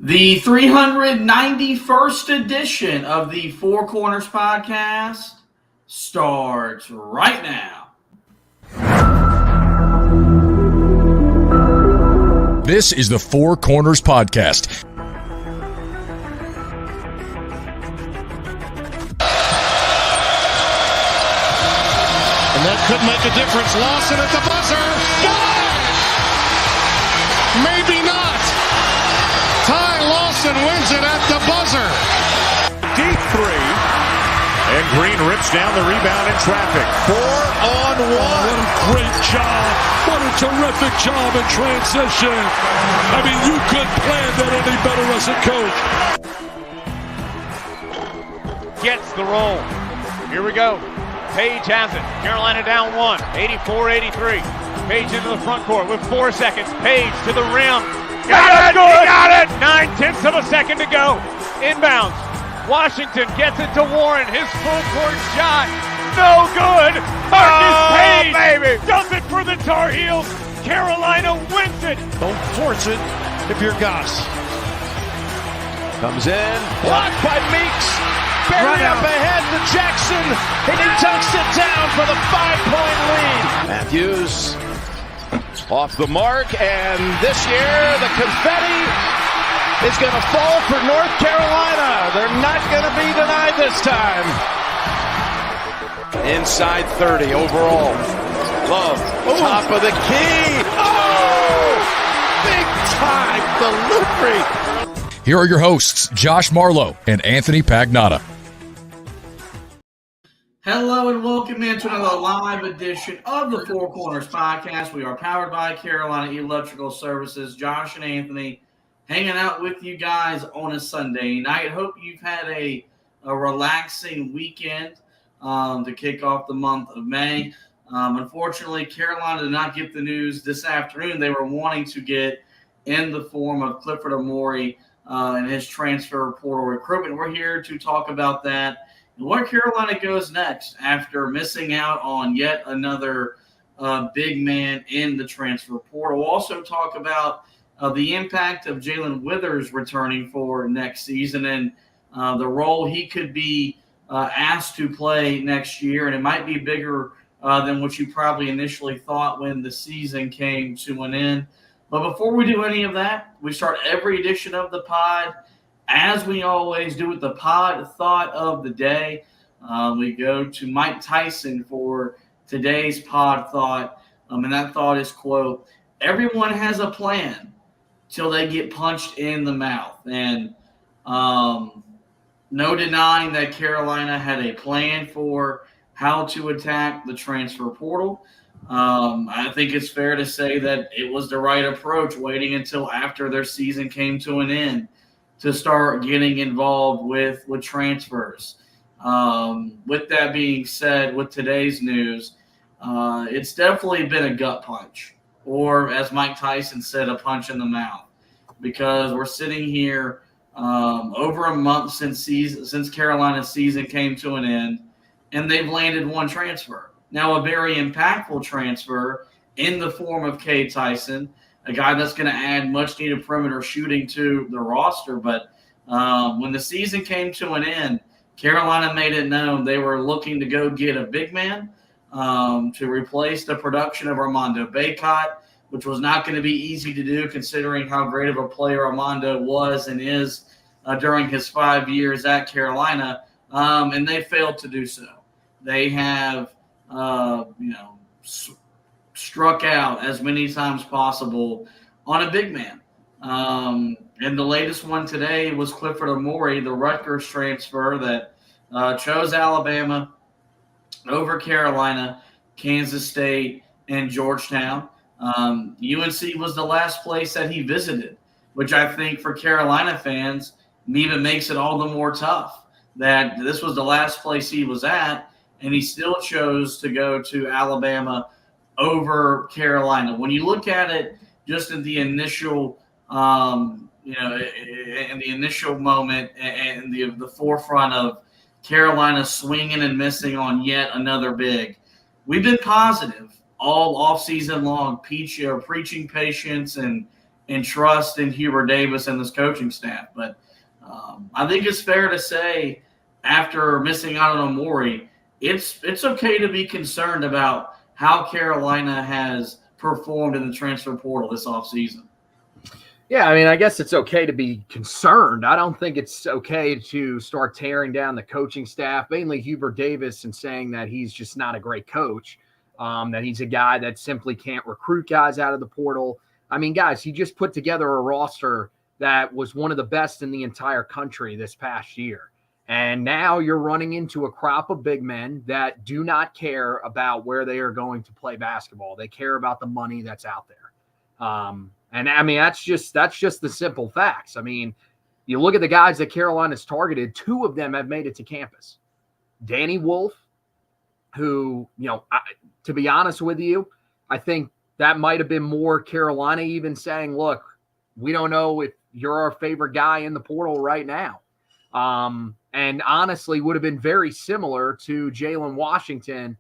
The 391st edition of the Four Corners podcast starts right now. This is the Four Corners podcast. And that could make a difference. Lawson at the buzzer. Got it! Maybe not. Ty Lawson wins it at the buzzer. Deep three. And Green rips down the rebound in traffic. 4-on-1. What a great job. What a terrific job in transition. I mean, you couldn't plan that any better as a coach. Gets the roll. Here we go. Page has it. Carolina down one. 84-83. Page into the front court with 4 seconds. Page to the rim. Got it! Got it! 9/10 of a second to go. Inbounds. Washington gets it to Warren. His full court shot. No good. Marcus Page baby. Does it for the Tar Heels. Carolina wins it. Don't force it if you're Goss. Comes in. Blocked by Meeks. Buried up ahead to Jackson. And he tucks it down for the 5-point lead. Matthews off the mark. And this year, the confetti is going to fall for North Carolina. They're not going to be denied this time. Inside 30 overall. Love, top of the key. Oh! Big time delivery. Here are your hosts, Josh Marlowe and Anthony Pagnotta. Hello and welcome into another live edition of the Four Corners podcast. We are powered by Carolina Electrical Services. Josh and Anthony hanging out with you guys on a Sunday night. Hope you've had a relaxing weekend to kick off the month of May. Unfortunately, Carolina did not get the news this afternoon they were wanting to get in the form of Clifford Amore and his transfer portal recruitment. We're here to talk about that and where Carolina goes next after missing out on yet another big man in the transfer portal. We'll also talk about the impact of Jae'Lyn Withers returning for next season and the role he could be asked to play next year. And it might be bigger than what you probably initially thought when the season came to an end. But before we do any of that, we start every edition of the pod, as we always do, with the pod thought of the day. We go to Mike Tyson for today's pod thought, and that thought is, quote, "Everyone has a plan till they get punched in the mouth." And no denying that Carolina had a plan for how to attack the transfer portal. I think it's fair to say that it was the right approach, waiting until after their season came to an end to start getting involved with transfers. With that being said, with today's news, it's definitely been a gut punch, or as Mike Tyson said, a punch in the mouth, because we're sitting here over a month since Carolina's season came to an end, and they've landed one transfer. Now, a very impactful transfer in the form of K. Tyson, a guy that's going to add much-needed perimeter shooting to the roster. But when the season came to an end, Carolina made it known they were looking to go get a big man to replace the production of Armando Bacot, which was not going to be easy to do considering how great of a player Armando was and is during his 5 years at Carolina, and they failed to do so. They have struck out as many times possible on a big man. And the latest one today was Clifford Amore, the Rutgers transfer that chose Alabama over Carolina, Kansas State, and Georgetown. UNC was the last place that he visited, which I think for Carolina fans even makes it all the more tough that this was the last place he was at, and he still chose to go to Alabama over Carolina. When you look at it just in the initial, in the initial moment and the forefront of Carolina swinging and missing on yet another big, we've been positive all offseason long, preaching patience and and trust in Hubert Davis and this coaching staff. But I think it's fair to say after missing out on Amori, it's okay to be concerned about how Carolina has performed in the transfer portal this offseason. Yeah, I mean, I guess it's okay to be concerned. I don't think it's okay to start tearing down the coaching staff, mainly Hubert Davis, and saying that he's just not a great coach, that he's a guy that simply can't recruit guys out of the portal. I mean, guys, he just put together a roster that was one of the best in the entire country this past year. And now you're running into a crop of big men that do not care about where they are going to play basketball. They care about the money that's out there. And I mean, that's just the simple facts. I mean, you look at the guys that Carolina's targeted, 2 of them have made it to campus. Danny Wolf, who, to be honest with you, I think that might have been more Carolina even saying, look, we don't know if you're our favorite guy in the portal right now. And honestly would have been very similar to Jaylen Washington.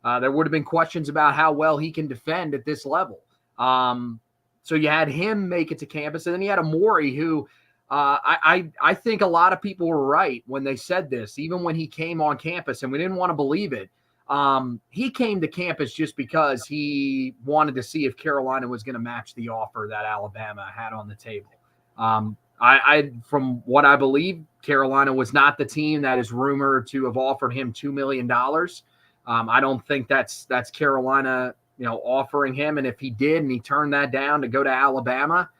There would have been questions about how well he can defend at this level. So you had him make it to campus, and then you had Amori, who I think a lot of people were right when they said this, even when he came on campus, and we didn't want to believe it. He came to campus just because he wanted to see if Carolina was going to match the offer that Alabama had on the table. From what I believe, Carolina was not the team that is rumored to have offered him $2 million. I don't think that's Carolina, offering him. And if he did and he turned that down to go to Alabama,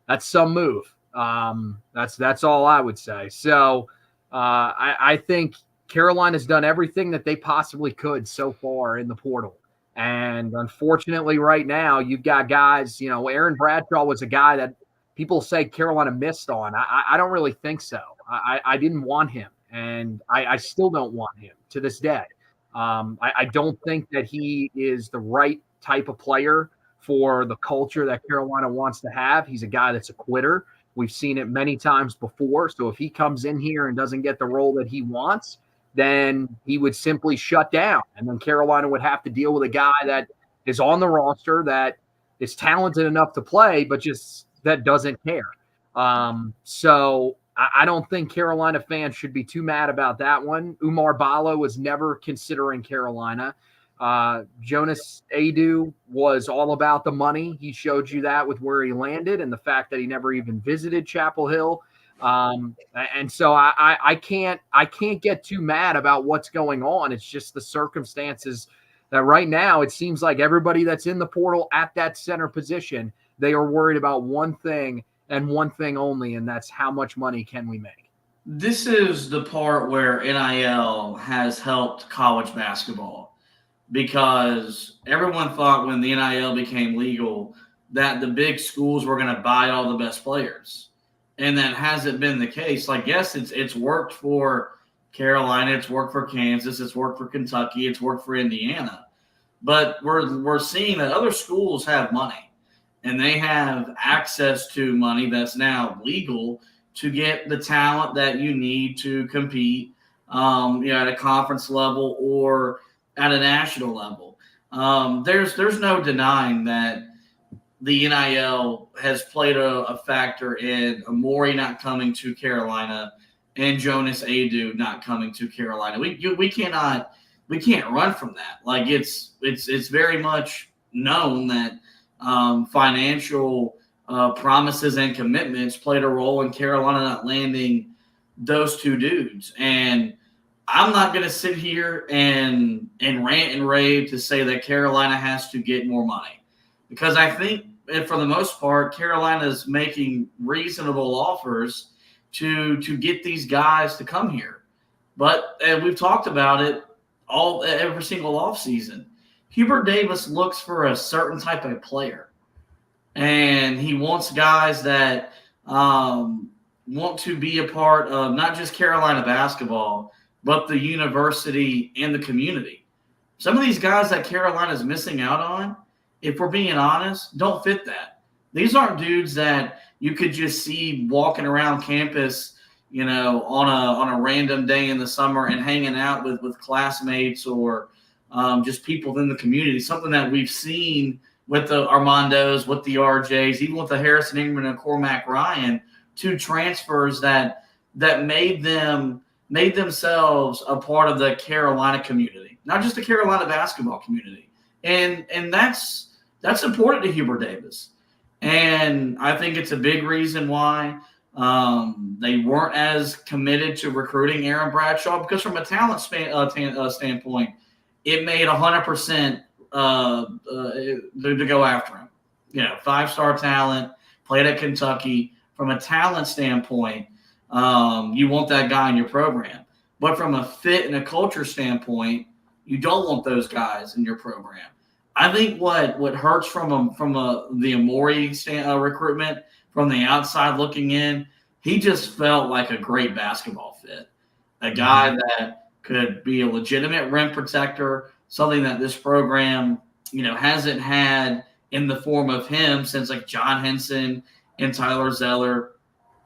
that's some move. That's all I would say. So I think Carolina's done everything that they possibly could so far in the portal. And unfortunately right now you've got guys, Aaron Bradshaw was a guy that people say Carolina missed on. I don't really think so. I didn't want him, and I still don't want him to this day. I don't think that he is the right type of player for the culture that Carolina wants to have. He's a guy that's a quitter. We've seen it many times before. So if he comes in here and doesn't get the role that he wants, then he would simply shut down. And then Carolina would have to deal with a guy that is on the roster that is talented enough to play, but just that doesn't care. So I don't think Carolina fans should be too mad about that one. Umar Balo was never considering Carolina. Jonas Adu was all about the money. He showed you that with where he landed and the fact that he never even visited Chapel Hill. And so I can't get too mad about what's going on. It's just the circumstances that right now it seems like everybody that's in the portal at that center position, they are worried about one thing and one thing only, and that's how much money can we make. This is the part where NIL has helped college basketball, because everyone thought when the NIL became legal that the big schools were going to buy all the best players. And that hasn't been the case. Like, yes, it's worked for Carolina, it's worked for Kansas, it's worked for Kentucky, it's worked for Indiana. But we're seeing that other schools have money, and they have access to money that's now legal to get the talent that you need to compete, at a conference level or at a national level. There's no denying that the NIL has played a factor in Amori not coming to Carolina and Jonas Adu not coming to Carolina. We can't run from that. Like, it's very much known that financial promises and commitments played a role in Carolina not landing those two dudes. And I'm not going to sit here and rant and rave to say that Carolina has to get more money, because I think, for the most part, Carolina's making reasonable offers to get these guys to come here. But we've talked about it every single offseason. Hubert Davis looks for a certain type of player, and he wants guys that want to be a part of not just Carolina basketball, but the university and the community. Some of these guys that Carolina's missing out on, if we're being honest, don't fit that. These aren't dudes that you could just see walking around campus, on a random day in the summer and hanging out with classmates or just people in the community. Something that we've seen with the Armandos, with the RJs, even with the Harrison Ingram and Cormac Ryan, 2 transfers that made themselves a part of the Carolina community, not just the Carolina basketball community. And that's important to Hubert Davis. And I think it's a big reason why they weren't as committed to recruiting Aaron Bradshaw, because from a talent standpoint, it made 100% to go after him. 5-star talent, played at Kentucky. From a talent standpoint, you want that guy in your program. But from a fit and a culture standpoint, you don't want those guys in your program. I think what hurts from the Amori recruitment, from the outside looking in, he just felt like a great basketball fit. A guy that could be a legitimate rim protector, something that this program, hasn't had in the form of him since like John Henson and Tyler Zeller.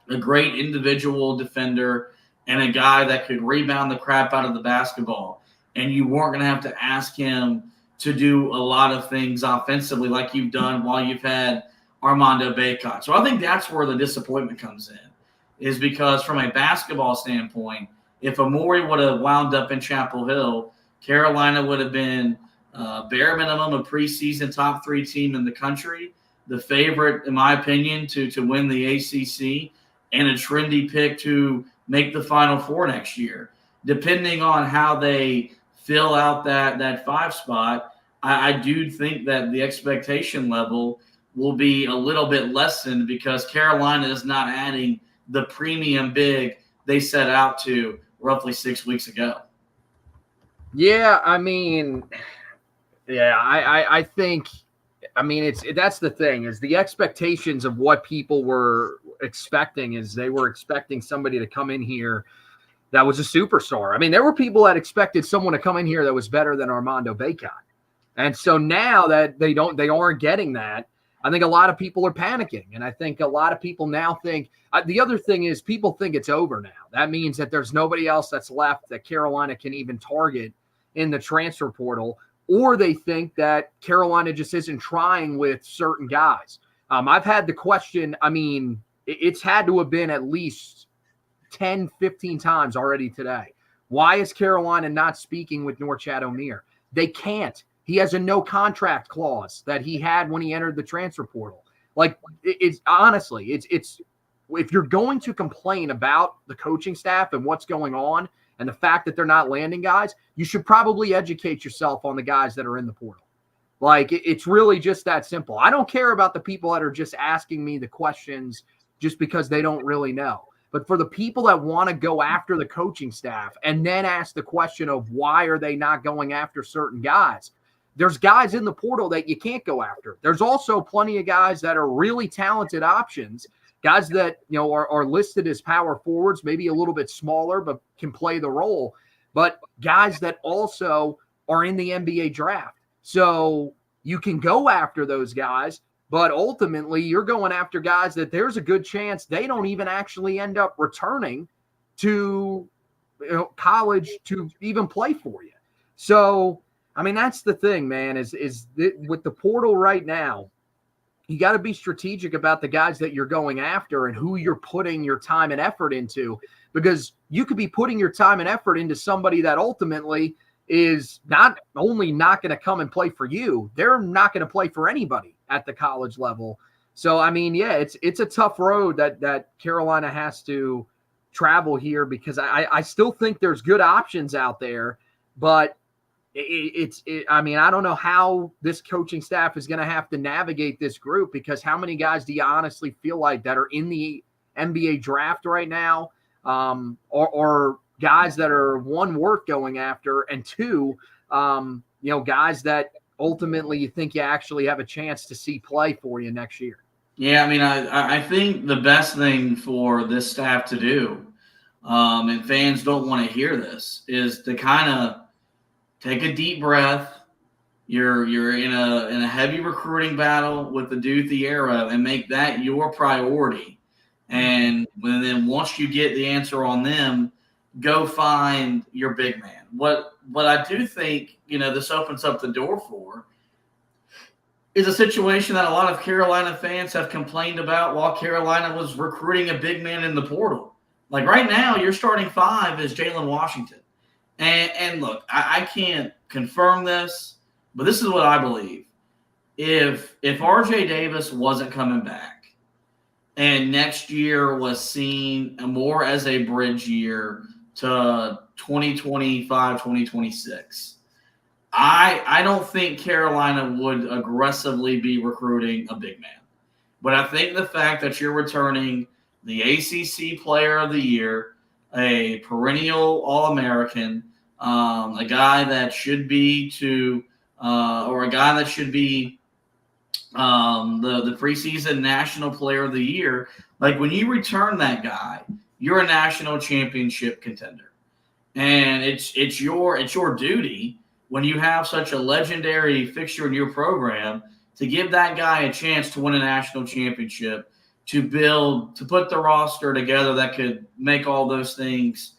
A great individual defender and a guy that could rebound the crap out of the basketball. And you weren't going to have to ask him to do a lot of things offensively like you've done while you've had Armando Bacot. So I think that's where the disappointment comes in, is because from a basketball standpoint, if Amori would have wound up in Chapel Hill, Carolina would have been bare minimum a preseason top 3 team in the country, the favorite, in my opinion, to win the ACC, and a trendy pick to make the Final Four next year. Depending on how they fill out that 5 spot, I do think that the expectation level will be a little bit lessened because Carolina is not adding the premium big they set out to roughly 6 weeks ago. Yeah, I think that's the thing, is the expectations of what people were expecting is they were expecting somebody to come in here that was a superstar. There were people that expected someone to come in here that was better than Armando Bacot. And so now that they aren't getting that, I think a lot of people are panicking. And I think a lot of people now think the other thing is people think it's over now. That means that there's nobody else that's left that Carolina can even target in the transfer portal, or they think that Carolina just isn't trying with certain guys. I've had the question, it's had to have been at least 10, 15 times already today. Why is Carolina not speaking with Norchad Omier? They can't. He has a no contract clause that he had when he entered the transfer portal. It's honestly, if you're going to complain about the coaching staff and what's going on and the fact that they're not landing guys, you should probably educate yourself on the guys that are in the portal. It's really just that simple. I don't care about the people that are just asking me the questions just because they don't really know. But for the people that want to go after the coaching staff and then ask the question of why are they not going after certain guys, there's guys in the portal that you can't go after. There's also plenty of guys that are really talented options, guys that are listed as power forwards, maybe a little bit smaller but can play the role, but guys that also are in the NBA draft. So you can go after those guys, but ultimately you're going after guys that there's a good chance they don't even actually end up returning to college to even play for you. So, that's the thing, man, is with the portal right now, you got to be strategic about the guys that you're going after and who you're putting your time and effort into, because you could be putting your time and effort into somebody that ultimately is not only not going to come and play for you, they're not going to play for anybody at the college level. So, it's a tough road that Carolina has to travel here, because I still think there's good options out there, but I don't know how this coaching staff is going to have to navigate this group, because how many guys do you honestly feel like that are in the NBA draft right now, or guys that are, one, worth going after, and two, guys that ultimately you think you actually have a chance to see play for you next year? Yeah, I think the best thing for this staff to do, and fans don't want to hear this, is to kind of take a deep breath. You're in a heavy recruiting battle with the Duthie era, and make that your priority. And then once you get the answer on them, go find your big man. What I do think, this opens up the door for is a situation that a lot of Carolina fans have complained about while Carolina was recruiting a big man in the portal. Like right now, your starting five is Jaylen Washington. And look, I can't confirm this, but this is what I believe. If RJ Davis wasn't coming back and next year was seen more as a bridge year to 2025, 2026, I don't think Carolina would aggressively be recruiting a big man. But I think the fact that you're returning the ACC Player of the Year, a perennial All-American, a guy that should be the preseason National Player of the Year. Like when you return that guy, you're a national championship contender, and it's your duty when you have such a legendary fixture in your program to give that guy a chance to win a national championship, to put the roster together that could make all those things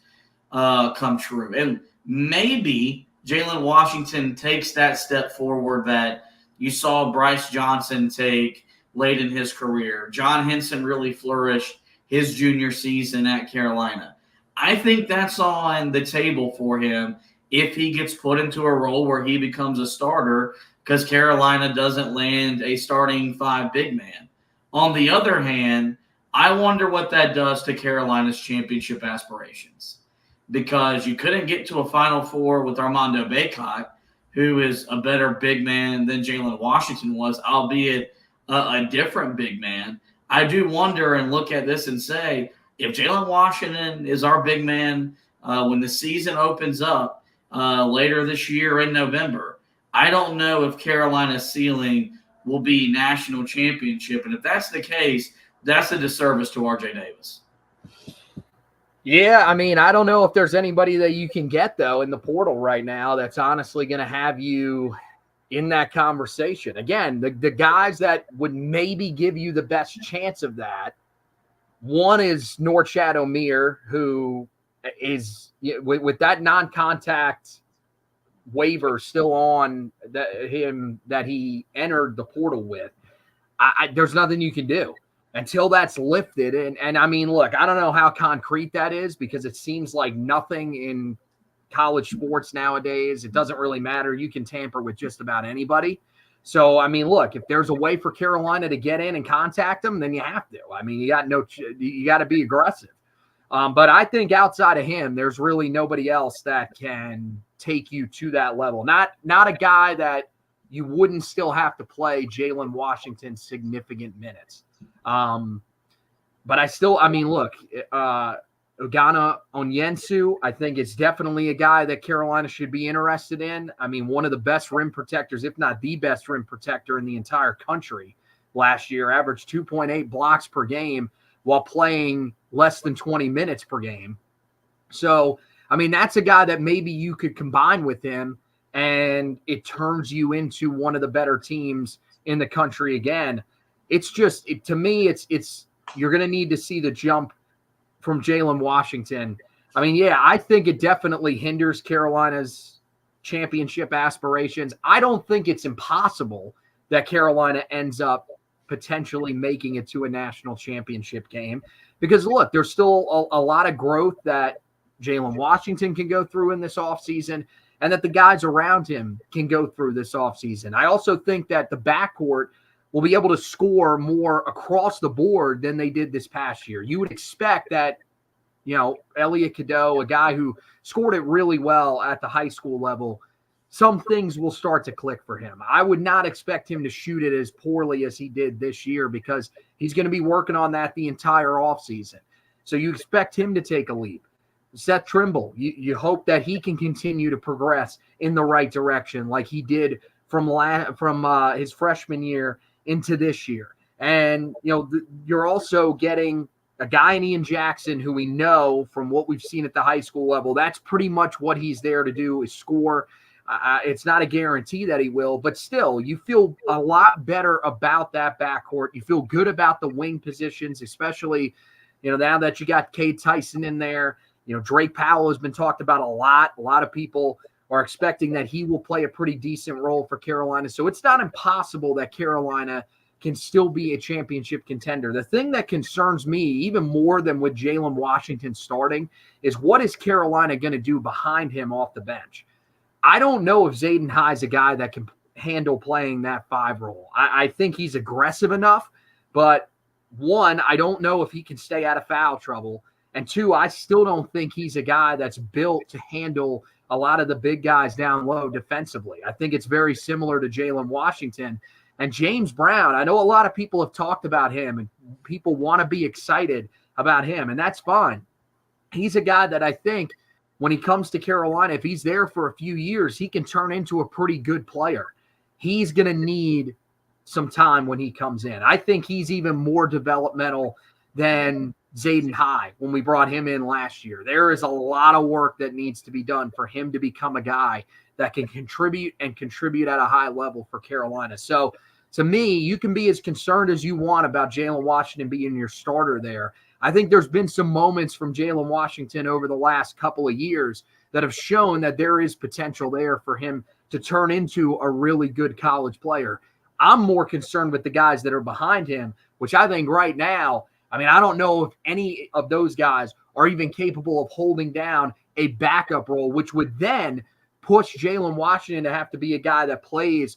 come true. And maybe Jaylen Washington takes that step forward that you saw Bryce Johnson take late in his career. John Henson really flourished his junior season at Carolina. I think that's on the table for him if he gets put into a role where he becomes a starter because Carolina doesn't land a starting five big man. On the other hand, I wonder what that does to Carolina's championship aspirations, because you couldn't get to a Final Four with Armando Bacot, who is a better big man than Jaylen Washington was, albeit a different big man. I do wonder and look at this and say, if Jaylen Washington is our big man when the season opens up later this year in November, I don't know if Carolina's ceiling will be national championship. And if that's the case, that's a disservice to RJ Davis. Yeah, I mean, I don't know if there's anybody that you can get, though, in the portal right now that's honestly going to have you in that conversation. Again, the guys that would maybe give you the best chance of that, one is Norchad Omier, who is, with that non-contact waiver still on him that he entered the portal with, there's nothing you can do until that's lifted. And I mean, look, I don't know how concrete that is, because it seems like nothing in college sports nowadays, it doesn't really matter. You can tamper with just about anybody. So, I mean, look, if there's a way for Carolina to get in and contact them, then you have to. I mean, you got to be aggressive. But I think outside of him, there's really nobody else that can take you to that level. Not a guy that you wouldn't still have to play Jaylen Washington significant minutes. But I mean, look, Ugana Onyensu, I think it's definitely a guy that Carolina should be interested in. I mean, one of the best rim protectors, if not the best rim protector in the entire country last year, averaged 2.8 blocks per game while playing less than 20 minutes per game. So, I mean, that's a guy that maybe you could combine with him and it turns you into one of the better teams in the country again. It's just, to me, it's you're going to need to see the jump from Jaylen Washington. I mean, yeah, I think it definitely hinders Carolina's championship aspirations. I don't think it's impossible that Carolina ends up potentially making it to a national championship game, because look, there's still a lot of growth that Jaylen Washington can go through in this offseason, and that the guys around him can go through this offseason. I also think that the backcourt will be able to score more across the board than they did this past year. You would expect that, Elliot Cadeau, a guy who scored it really well at the high school level, some things will start to click for him. I would not expect him to shoot it as poorly as he did this year, because he's going to be working on that the entire offseason. So you expect him to take a leap. Seth Trimble, you hope that he can continue to progress in the right direction like he did from his freshman year into this year. And, you're also getting a guy in Ian Jackson who we know from what we've seen at the high school level, that's pretty much what he's there to do, is score. It's not a guarantee that he will, but still, you feel a lot better about that backcourt. You feel good about the wing positions, especially, now that you got Cade Tyson in there. Drake Powell has been talked about a lot. A lot of people are expecting that he will play a pretty decent role for Carolina. So it's not impossible that Carolina can still be a championship contender. The thing that concerns me even more than with Jaylen Washington starting is what is Carolina going to do behind him off the bench? I don't know if Jaden High is a guy that can handle playing that 5 role. I think he's aggressive enough, but 1, I don't know if he can stay out of foul trouble. And 2, I still don't think he's a guy that's built to handle a lot of the big guys down low defensively. I think it's very similar to Jaylen Washington. And James Brown, I know a lot of people have talked about him and people want to be excited about him, and that's fine. He's a guy that I think when he comes to Carolina, if he's there for a few years, he can turn into a pretty good player. He's going to need some time when he comes in. I think he's even more developmental than Jaden High when we brought him in last year. There is a lot of work that needs to be done for him to become a guy that can contribute at a high level for Carolina. So to me, you can be as concerned as you want about Jaylen Washington being your starter there. I think there's been some moments from Jaylen Washington over the last couple of years that have shown that there is potential there for him to turn into a really good college player. I'm more concerned with the guys that are behind him, which I think right now, I don't know if any of those guys are even capable of holding down a backup role, which would then push Jaylen Washington to have to be a guy that plays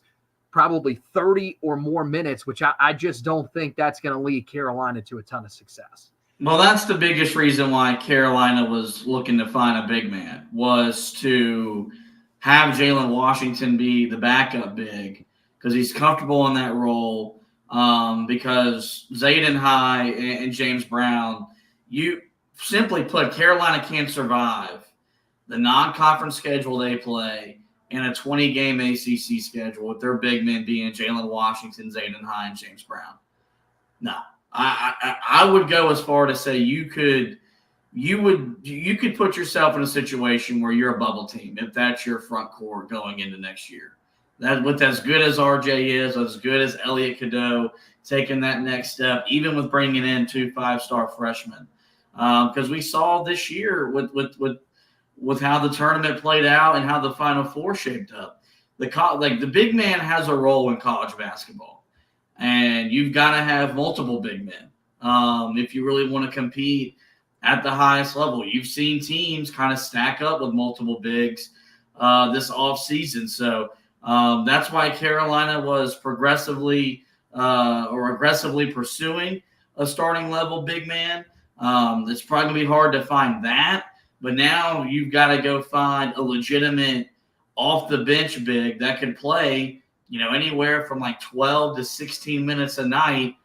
probably 30 or more minutes, which I just don't think that's going to lead Carolina to a ton of success. Well, that's the biggest reason why Carolina was looking to find a big man, was to have Jaylen Washington be the backup big because he's comfortable in that role. Because Jaden High and James Brown, you simply put, Carolina can't survive the non-conference schedule they play and a 20-game ACC schedule with their big men being Jaylen Washington, Jaden High, and James Brown. No, I would go as far to say you could put yourself in a situation where you're a bubble team if that's your front court going into next year. That with as good as RJ is, as good as Elliot Cadeau, taking that next step, even with bringing in 2 5-star freshmen, because we saw this year with how the tournament played out and how the Final Four shaped up. The big man has a role in college basketball, and you've got to have multiple big men if you really want to compete at the highest level. You've seen teams kind of stack up with multiple bigs this offseason, so. That's why Carolina was aggressively pursuing a starting level big man. It's probably going to be hard to find that, but now you've got to go find a legitimate off the bench big that could play, anywhere from like 12 to 16 minutes a night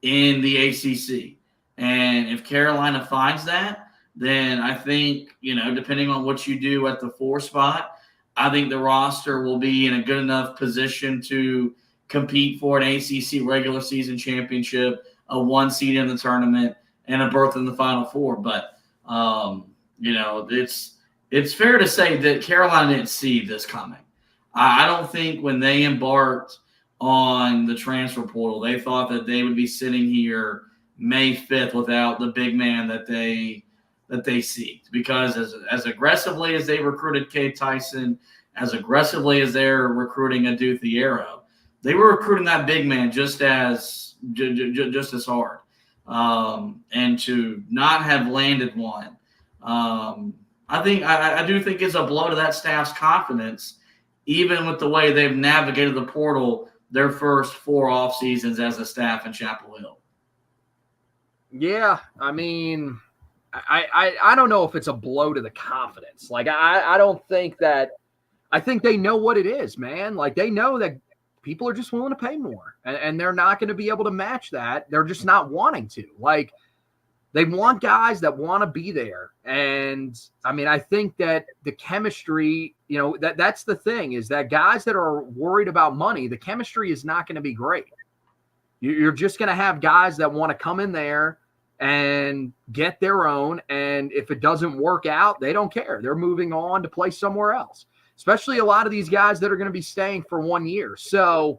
in the ACC. And if Carolina finds that, then I think, depending on what you do at the 4 spot, I think the roster will be in a good enough position to compete for an ACC regular season championship, a 1 seed in the tournament, and a berth in the Final Four. But, it's fair to say that Carolina didn't see this coming. I don't think when they embarked on the transfer portal, they thought that they would be sitting here May 5th without the big man that they seeked, because as aggressively as they recruited Cade Tyson, as aggressively as they're recruiting Adou Thiero, they were recruiting that big man just as hard. And to not have landed one, I do think it's a blow to that staff's confidence, even with the way they've navigated the portal their first 4 off seasons as a staff in Chapel Hill. Yeah, I don't know if it's a blow to the confidence. I don't think that – I think they know what it is, man. They know that people are just willing to pay more, and they're not going to be able to match that. They're just not wanting to. They want guys that want to be there. And, I think that the chemistry, that's the thing, is that guys that are worried about money, the chemistry is not going to be great. You're just going to have guys that want to come in there and get their own. And if it doesn't work out, they don't care. They're moving on to play somewhere else, especially a lot of these guys that are going to be staying for 1 year. So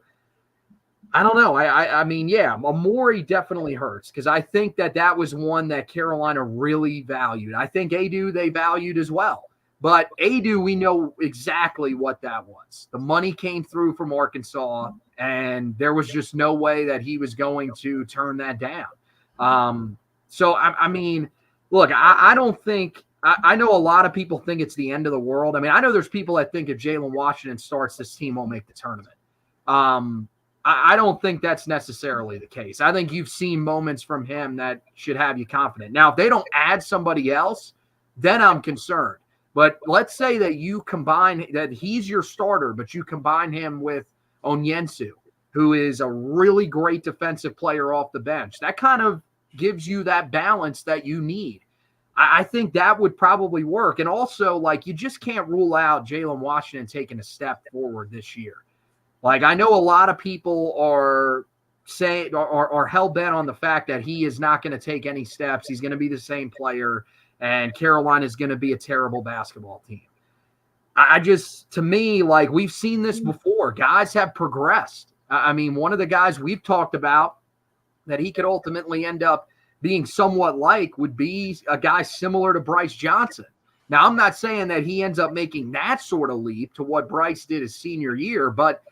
I don't know. Amori definitely hurts, because I think that was one that Carolina really valued. I think Adou they valued as well. But Adu, we know exactly what that was. The money came through from Arkansas, and there was just no way that he was going to turn that down. So, I mean, look, I don't think – I know a lot of people think it's the end of the world. I mean, I know there's people that think if Jaylen Washington starts, this team won't make the tournament. I don't think that's necessarily the case. I think you've seen moments from him that should have you confident. Now, if they don't add somebody else, then I'm concerned. But let's say that you combine that he's your starter, but you combine him with Onyensu, who is a really great defensive player off the bench. That kind of gives you that balance that you need. I think that would probably work. And also, like, you just can't rule out Jaylen Washington taking a step forward this year. Like, I know a lot of people are saying are hell-bent on the fact that he is not going to take any steps. He's going to be the same player, and Carolina is going to be a terrible basketball team. To me, like, we've seen this before. Guys have progressed. I mean, one of the guys we've talked about that he could ultimately end up being somewhat like would be a guy similar to Bryce Johnson. Now, I'm not saying that he ends up making that sort of leap to what Bryce did his senior year, but,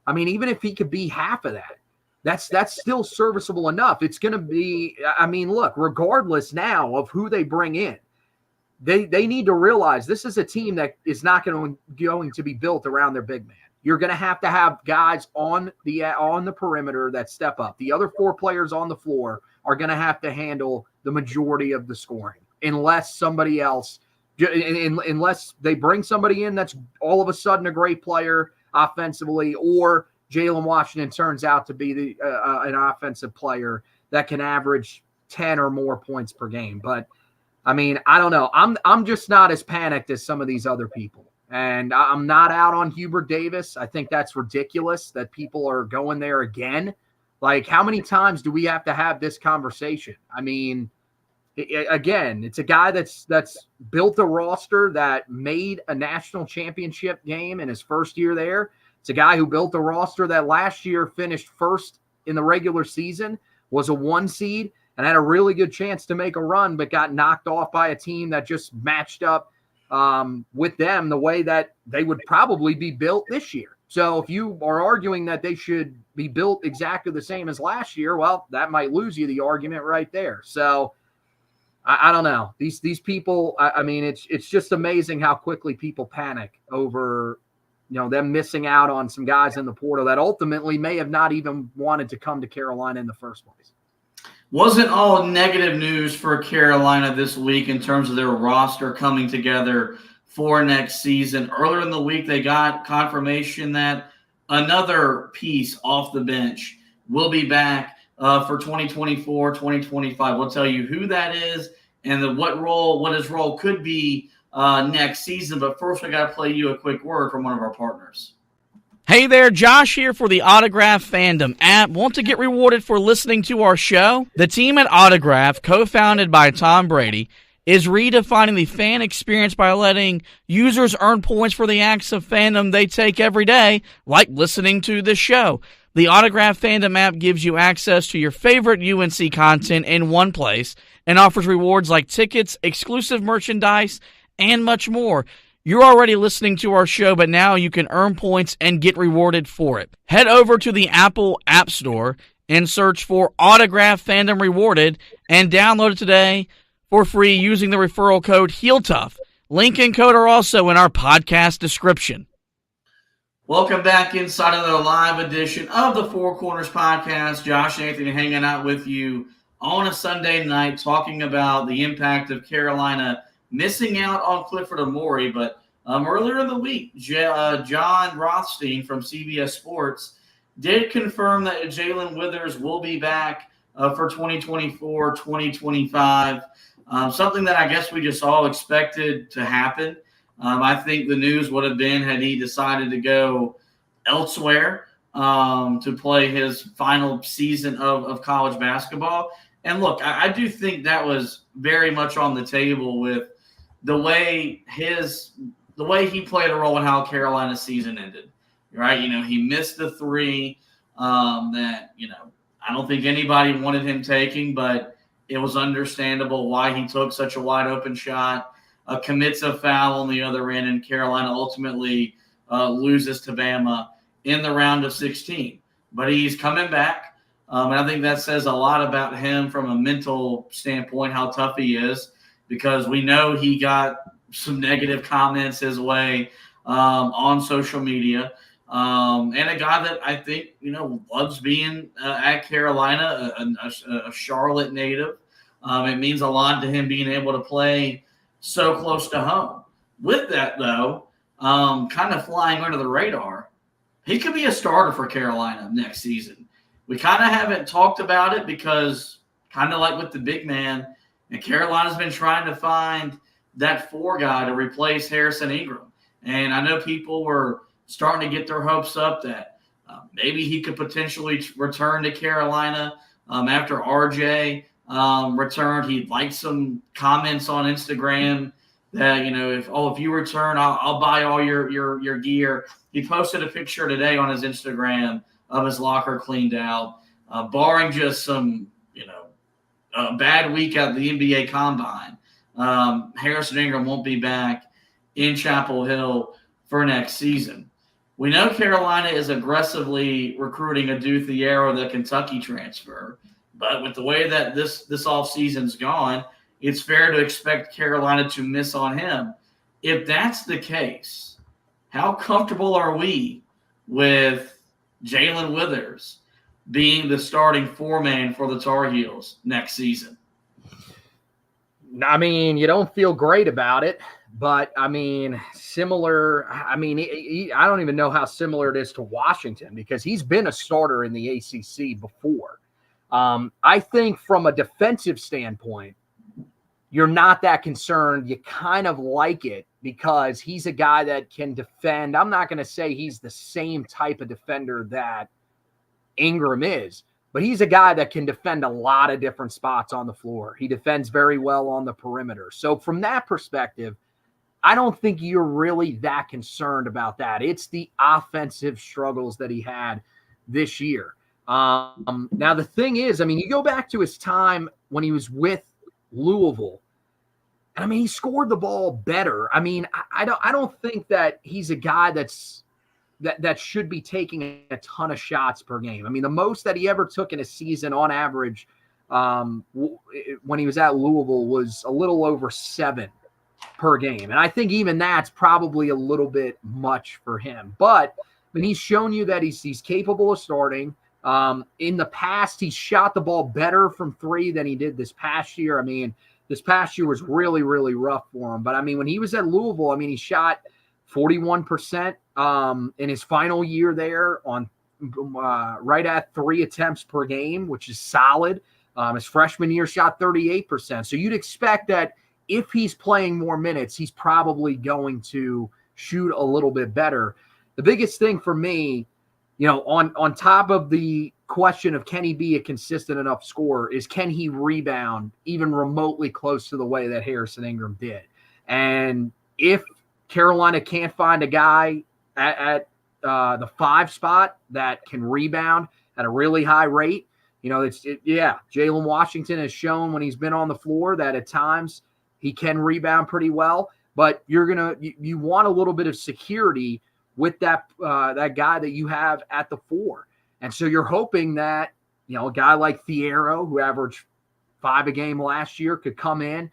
I mean, even if he could be half of that, that's still serviceable enough. It's going to be, I mean, look, regardless now of who they bring in, they need to realize this is a team that is not going to be built around their big man. You're going to have guys on the perimeter that step up. The other four players on the floor are going to have to handle the majority of the scoring, unless they bring somebody in that's all of a sudden a great player offensively, or Jaylen Washington turns out to be an offensive player that can average 10 or more points per game. But I mean, I don't know. I'm just not as panicked as some of these other people. And I'm not out on Hubert Davis. I think that's ridiculous that people are going there again. Like, how many times do we have to have this conversation? I mean, again, it's a guy that's built a roster that made a national championship game in his first year there. It's a guy who built a roster that last year finished first in the regular season, was a 1 seed, and had a really good chance to make a run, but got knocked off by a team that just matched up with them the way that they would probably be built this year. So if you are arguing that they should be built exactly the same as last year, well, that might lose you the argument right there. So I don't know. These people, I mean, it's just amazing how quickly people panic over, them missing out on some guys in the portal that ultimately may have not even wanted to come to Carolina in the first place. Wasn't all negative news for Carolina this week in terms of their roster coming together for next season. Earlier in the week, they got confirmation that another piece off the bench will be back for 2024, 2025. We'll tell you who that is and what his role could be next season. But first, I got to play you a quick word from one of our partners. Hey there, Josh here for the Autograph Fandom app. Want to get rewarded for listening to our show? The team at Autograph, co-founded by Tom Brady, is redefining the fan experience by letting users earn points for the acts of fandom they take every day, like listening to this show. The Autograph Fandom app gives you access to your favorite UNC content in one place and offers rewards like tickets, exclusive merchandise, and much more. You're already listening to our show, but now you can earn points and get rewarded for it. Head over to the Apple App Store and search for Autograph Fandom Rewarded and download it today for free using the referral code HEELTOUGH. Link and code are also in our podcast description. Welcome back inside of the live edition of the Four Corners Podcast. Josh and Anthony hanging out with you on a Sunday night talking about the impact of Carolina missing out on Clifford Amore, but earlier in the week, John Rothstein from CBS Sports did confirm that Jae'Lyn Withers will be back for 2024, 2025, something that I guess we just all expected to happen. I think the news would have been had he decided to go elsewhere to play his final season of college basketball. And look, I do think that was very much on the table with the way he played a role in how Carolina's season ended, right? He missed the three that, I don't think anybody wanted him taking, but it was understandable why he took such a wide open shot. commits a foul on the other end, and Carolina ultimately loses to Bama in the round of 16. But he's coming back, and I think that says a lot about him from a mental standpoint, how tough he is, because we know he got some negative comments his way on social media. And a guy that I think, loves being at Carolina, a Charlotte native. It means a lot to him being able to play so close to home. With that, though, kind of flying under the radar, he could be a starter for Carolina next season. We kind of haven't talked about it because kind of like with the big man, and Carolina's been trying to find that 4 guy to replace Harrison Ingram. And I know people were starting to get their hopes up that maybe he could potentially return to Carolina after RJ returned. He liked some comments on Instagram that, if you return, I'll buy all your gear. He posted a picture today on his Instagram of his locker cleaned out, barring just some, a bad week at the NBA Combine. Harrison Ingram won't be back in Chapel Hill for next season. We know Carolina is aggressively recruiting Adu Thiero, the Kentucky transfer, but with the way that this offseason's gone, it's fair to expect Carolina to miss on him. If that's the case, how comfortable are we with Jae'Lyn Withers being the starting 4-man for the Tar Heels next season? I mean, you don't feel great about it, but similar. I don't even know how similar it is to Washington because he's been a starter in the ACC before. I think from a defensive standpoint, you're not that concerned. You kind of like it because he's a guy that can defend. I'm not going to say he's the same type of defender that Ingram is, but he's a guy that can defend a lot of different spots on the floor. He defends very well on the perimeter. So from that perspective, I don't think you're really that concerned about that. It's the offensive struggles that he had this year. Now, the thing is, you go back to his time when he was with Louisville, and he scored the ball better. I don't think that he's a guy that should be taking a ton of shots per game. The most that he ever took in a season on average when he was at Louisville was a little over 7 per game. And I think even that's probably a little bit much for him. But he's shown you that he's capable of starting. In the past, he shot the ball better from 3 than he did this past year. This past year was really, really rough for him. But when he was at Louisville, he shot 41% in his final year there on right at 3 attempts per game, which is solid. His freshman year shot 38%. So you'd expect that if he's playing more minutes, he's probably going to shoot a little bit better. The biggest thing for me, on top of the question of can he be a consistent enough scorer, is can he rebound even remotely close to the way that Harrison Ingram did? And if Carolina can't find a guy at the 5 spot that can rebound at a really high rate, Jaylen Washington has shown when he's been on the floor that at times he can rebound pretty well, but you want a little bit of security with that guy that you have at the 4. And so you're hoping that, a guy like Thiero, who averaged 5 a game last year, could come in.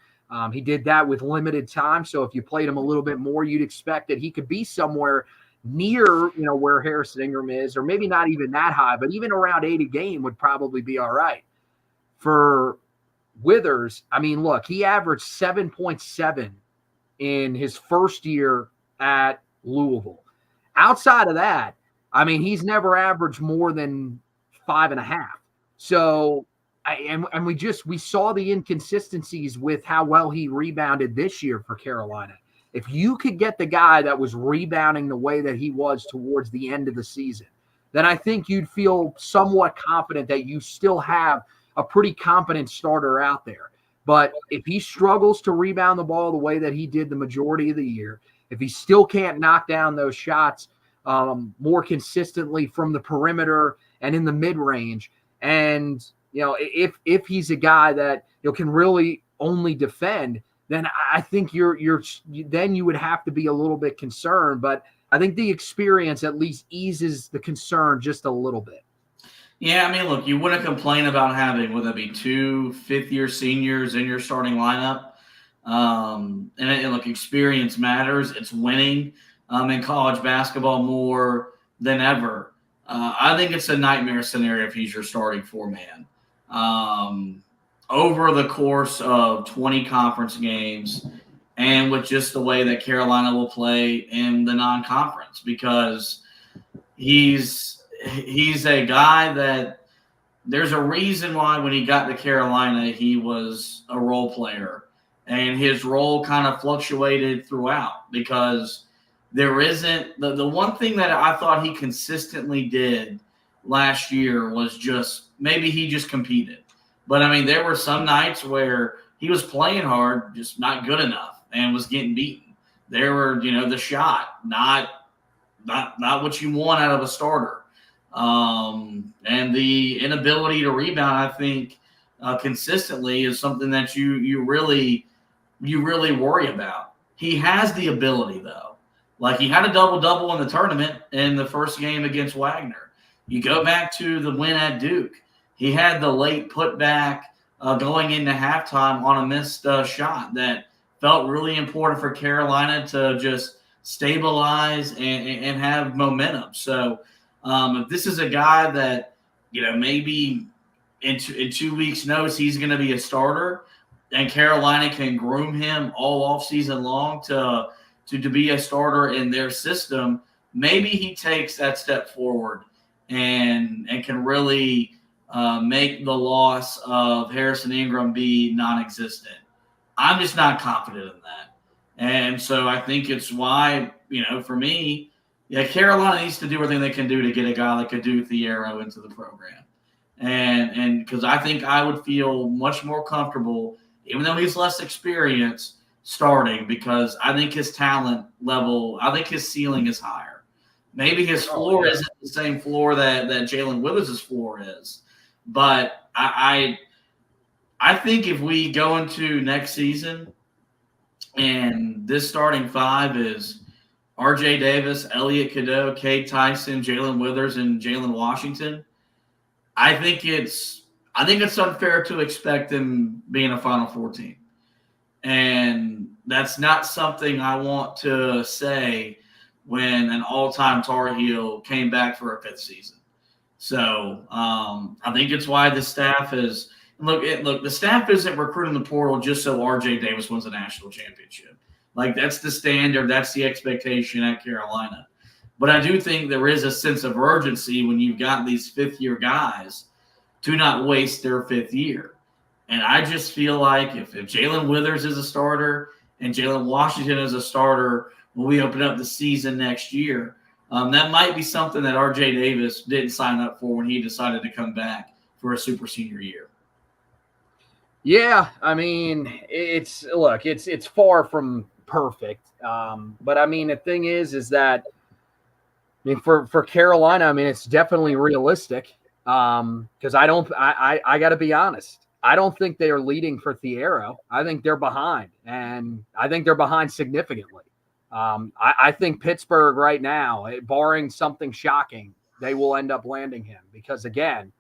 He did that with limited time. So if you played him a little bit more, you'd expect that he could be somewhere near, where Harrison Ingram is, or maybe not even that high, but even around 8 a game would probably be all right. For Withers, look, he averaged 7.7 in his first year at Louisville. Outside of that, he's never averaged more than 5.5. So, we saw the inconsistencies with how well he rebounded this year for Carolina. If you could get the guy that was rebounding the way that he was towards the end of the season, then I think you'd feel somewhat confident that you still have a pretty competent starter out there. But if he struggles to rebound the ball the way that he did the majority of the year, if he still can't knock down those shots more consistently from the perimeter and in the mid-range, and if he's a guy that can really only defend, then I think then you would have to be a little bit concerned. But I think the experience at least eases the concern just a little bit. Yeah, I mean, look, you wouldn't complain about having, would that be 2 fifth-year seniors in your starting lineup? And look, experience matters. It's winning in college basketball more than ever. I think it's a nightmare scenario if he's your starting four-man. Over the course of 20 conference games and with just the way that Carolina will play in the non-conference, because he's a guy that there's a reason why when he got to Carolina, he was a role player, and his role kind of fluctuated throughout, because there isn't the one thing that I thought he consistently did last year was just maybe he just competed. But I mean, there were some nights where he was playing hard, just not good enough, and was getting beaten. There were, the shot, not what you want out of a starter. And the inability to rebound, I think, consistently is something that you really worry about. He has the ability, though. Like, he had a double-double in the tournament in the first game against Wagner. You go back to the win at Duke. He had the late putback going into halftime on a missed shot that felt really important for Carolina to just stabilize and have momentum. So if this is a guy that, maybe in 2 weeks' notice he's going to be a starter, and Carolina can groom him all offseason long to be a starter in their system, maybe he takes that step forward and can really make the loss of Harrison Ingram be non-existent. I'm just not confident in that. And so I think it's why, for me, Carolina needs to do everything they can do to get a guy like Adu Thiero into the program. And because I think I would feel much more comfortable, even though he's less experienced, starting, because I think his talent level, I think his ceiling is higher. Maybe his floor isn't the same floor that Jae'Lyn Withers' floor is. But I think if we go into next season and this starting five is R.J. Davis, Elliot Cadeau, Cade Tyson, Jaylen Withers, and Jaylen Washington, I think it's unfair to expect them being a Final Four team. And that's not something I want to say when an all-time Tar Heel came back for a fifth season. So I think it's why the staff is look. The staff isn't recruiting the portal just so R.J. Davis wins a national championship. Like, that's the standard, that's the expectation at Carolina. But I do think there is a sense of urgency when you've got these fifth-year guys to not waste their fifth year. And I just feel like if Jaylen Withers is a starter and Jaylen Washington is a starter when we open up the season next year, that might be something that R.J. Davis didn't sign up for when he decided to come back for a super senior year. Yeah, I mean, it's far from perfect. But I mean, the thing is that, I mean, for Carolina, I mean, it's definitely realistic. Because I got to be honest. I don't think they are leading for Thiero. I think they're behind, and I think they're behind significantly. I think Pittsburgh right now, barring something shocking, they will end up landing him because, again,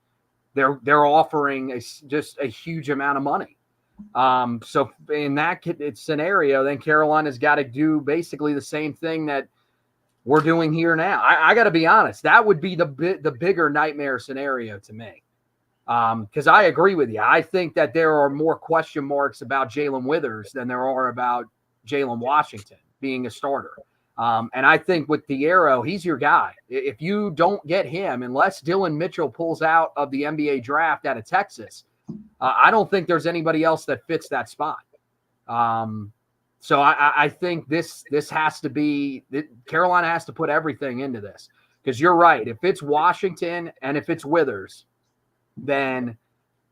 they're offering just a huge amount of money. So in that scenario, then Carolina's got to do basically the same thing that we're doing here now. I got to be honest. That would be the bigger nightmare scenario to me. Because I agree with you. I think that there are more question marks about Jaylen Withers than there are about Jaylen Washington being a starter. And I think with Thiero, he's your guy. If you don't get him, unless Dylan Mitchell pulls out of the NBA draft out of Texas, I don't think there's anybody else that fits that spot. So I think this has to be – Carolina has to put everything into this. Because you're right. If it's Washington and if it's Withers, then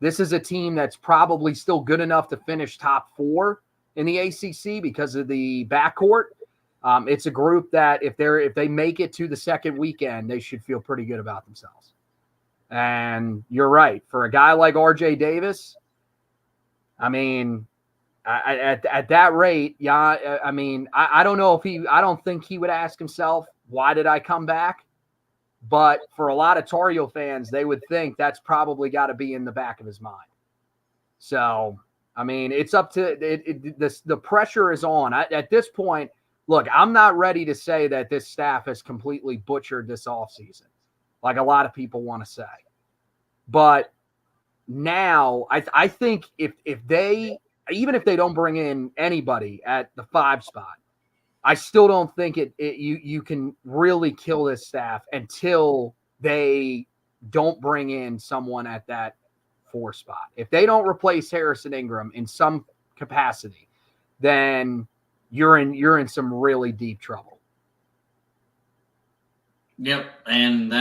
this is a team that's probably still good enough to finish top 4 in the ACC because of the backcourt. It's a group that if they make it to the second weekend, they should feel pretty good about themselves. And you're right. For a guy like R.J. Davis, I mean, At that rate, yeah. I mean, I don't know if I don't think he would ask himself, why did I come back? But for a lot of Tar Heel fans, they would think that's probably got to be in the back of his mind. So, I mean, it's up to the pressure is on. At this point, look, I'm not ready to say that this staff has completely butchered this offseason, like a lot of people want to say. But now, I think if they, even if they don't bring in anybody at the 5 spot, I still don't think you can really kill this staff until they don't bring in someone at that 4 spot. If they don't replace Harrison Ingram in some capacity, then you're in some really deep trouble. Yep, and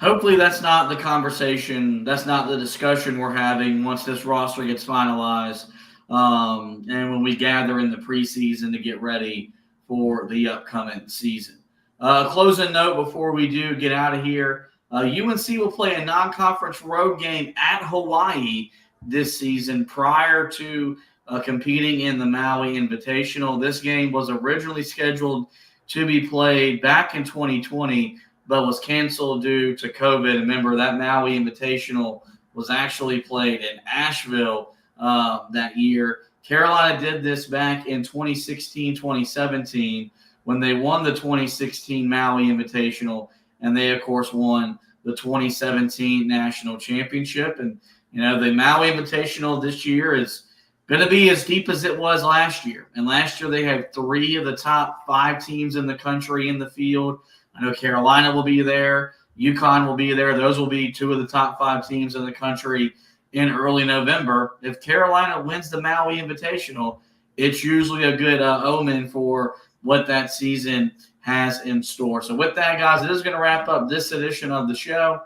hopefully that's not the conversation, that's not the discussion we're having once this roster gets finalized. And when we gather in the preseason to get ready for the upcoming season. Closing note before we do get out of here, UNC will play a non-conference road game at Hawaii this season prior to competing in the Maui Invitational. This game was originally scheduled to be played back in 2020, but was canceled due to COVID. Remember, that Maui Invitational was actually played in Asheville that year. Carolina did this back in 2016-2017 when they won the 2016 Maui Invitational, and they, of course, won the 2017 National Championship. And, the Maui Invitational this year is going to be as deep as it was last year. And last year they had 3 of the top 5 teams in the country in the field. I know Carolina will be there. UConn will be there. Those will be 2 of the top 5 teams in the country in early November. If Carolina wins the Maui Invitational, it's usually a good omen for what that season has in store. So with that, guys, it is going to wrap up this edition of the show.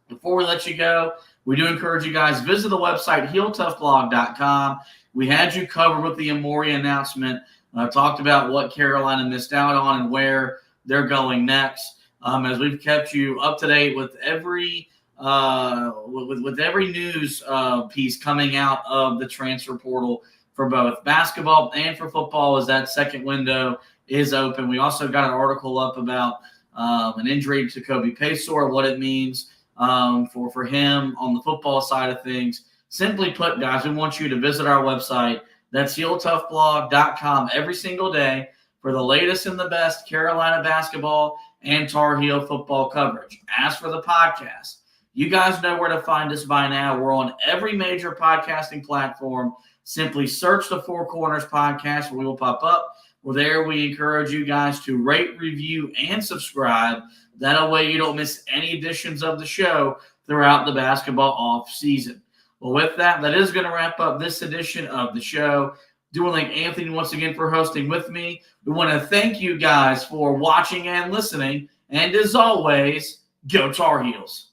Before we let you go, we do encourage you guys, visit the website, HeelToughBlog.com. We had you covered with the Amori announcement. Talked about what Carolina missed out on and where they're going next. As we've kept you up to date with every with every news piece coming out of the transfer portal for both basketball and for football, as that second window is open. We also got an article up about an injury to Kobe Paysour, what it means for him on the football side of things. Simply put, guys, we want you to visit our website. That's HeelToughBlog.com every single day for the latest and the best Carolina basketball and Tar Heel football coverage. As for the podcast, you guys know where to find us by now. We're on every major podcasting platform. Simply search the Four Corners Podcast, where we will pop up. Well, there we encourage you guys to rate, review, and subscribe. That way you don't miss any editions of the show throughout the basketball off season. Well, with that, that is going to wrap up this edition of the show. Do want to thank Anthony once again for hosting with me. We want to thank you guys for watching and listening. And as always, go Tar Heels.